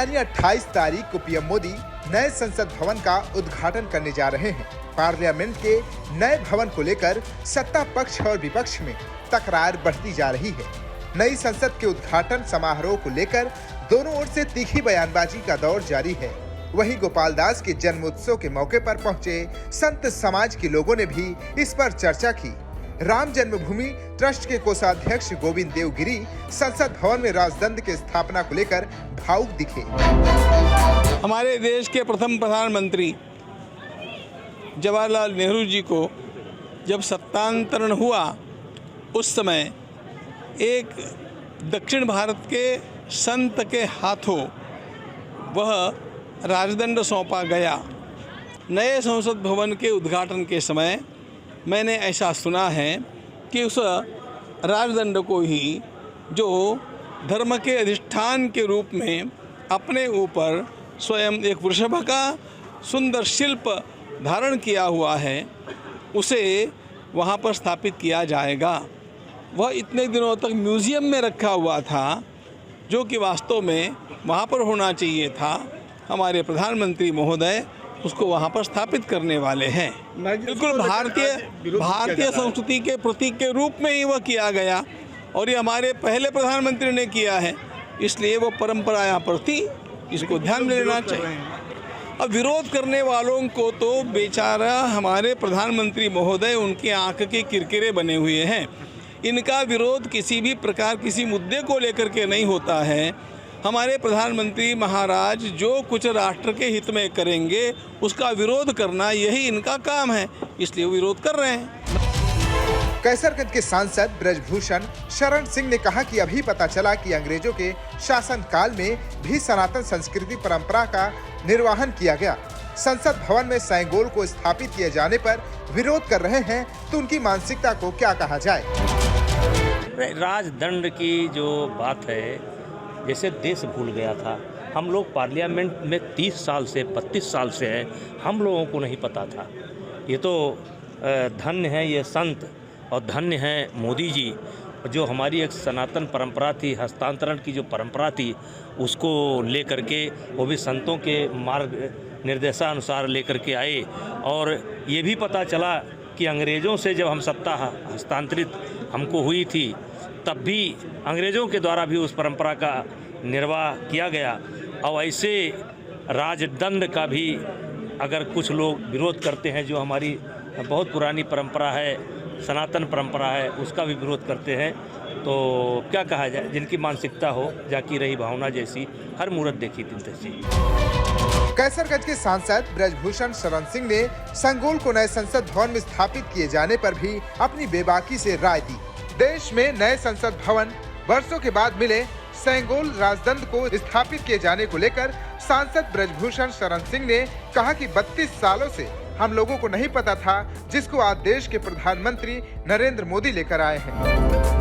यानी 28 तारीख को पीएम मोदी नए संसद भवन का उद्घाटन करने जा रहे हैं। पार्लियामेंट के नए भवन को लेकर सत्ता पक्ष और विपक्ष में तकरार बढ़ती जा रही है। नई संसद के उद्घाटन समारोह को लेकर दोनों ओर से तीखी बयानबाजी का दौर जारी है। वहीं गोपाल दास के जन्मोत्सव के मौके पर पहुंचे संत समाज के लोगों ने भी इस पर चर्चा की। राम जन्मभूमि ट्रस्ट के कोषाध्यक्ष गोविंद देवगिरी संसद भवन में राजदंड के स्थापना को लेकर भावुक दिखे। हमारे देश के प्रथम प्रधानमंत्री जवाहरलाल नेहरू जी को जब सत्तांतरण हुआ, उस समय एक दक्षिण भारत के संत के हाथों वह राजदंड सौंपा गया। नए संसद भवन के उद्घाटन के समय मैंने ऐसा सुना है कि उस राजदंड को ही जो धर्म के अधिष्ठान के रूप में अपने ऊपर स्वयं एक वृषभ का सुंदर शिल्प धारण किया हुआ है, उसे वहाँ पर स्थापित किया जाएगा। वह इतने दिनों तक म्यूज़ियम में रखा हुआ था, जो कि वास्तव में वहाँ पर होना चाहिए था। हमारे प्रधानमंत्री महोदय उसको वहाँ पर स्थापित करने वाले हैं। बिल्कुल भारतीय संस्कृति के प्रतीक के रूप में ही वह किया गया और ये हमारे पहले प्रधानमंत्री ने किया है, इसलिए वो परंपरा यहाँ पर थी, इसको ध्यान में लेना चाहिए। अब विरोध करने वालों को तो बेचारा हमारे प्रधानमंत्री महोदय उनकी आंख के किरकिरे बने हुए हैं। इनका विरोध किसी भी प्रकार किसी मुद्दे को लेकर के नहीं होता है। हमारे प्रधानमंत्री महाराज जो कुछ राष्ट्र के हित में करेंगे उसका विरोध करना यही इनका काम है, इसलिए वो विरोध कर रहे हैं। कैसरगंज के सांसद ब्रजभूषण शरण सिंह ने कहा कि अभी पता चला कि अंग्रेजों के शासन काल में भी सनातन संस्कृति परंपरा का निर्वहन किया गया। संसद भवन में सैंगोल को स्थापित किए जाने पर विरोध कर रहे हैं, तो उनकी मानसिकता को क्या कहा जाए। राजदंड की जो बात है, जैसे देश भूल गया था। हम लोग पार्लियामेंट में 30 साल से 32 साल से हैं, हम लोगों को नहीं पता था। ये तो धन्य है ये संत और धन्य है मोदी जी, जो हमारी एक सनातन परंपरा थी, हस्तांतरण की जो परंपरा थी, उसको लेकर के वो भी संतों के मार्ग निर्देशानुसार लेकर के आए। और ये भी पता चला कि अंग्रेज़ों से जब हम सत्ता हस्तांतरित हमको हुई थी, तब भी अंग्रेज़ों के द्वारा भी उस परंपरा का निर्वाह किया गया। और ऐसे राजदंड का भी अगर कुछ लोग विरोध करते हैं, जो हमारी बहुत पुरानी परंपरा है, सनातन परंपरा है, उसका भी विरोध करते हैं, तो क्या कहा जाए। जिनकी मानसिकता हो, जाकी रही भावना जैसी, हर मूरत देखी दिन तैसी। कैसरगंज के सांसद ब्रजभूषण शरण सिंह ने संगोल को नए संसद भवन में स्थापित किए जाने पर भी अपनी बेबाकी से राय दी। देश में नए संसद भवन वर्षों के बाद मिले सैंगोल राजदंड को स्थापित किए जाने को लेकर सांसद ब्रजभूषण शरण सिंह ने कहा कि 32 सालों से हम लोगों को नहीं पता था, जिसको आज देश के प्रधानमंत्री नरेंद्र मोदी लेकर आए हैं।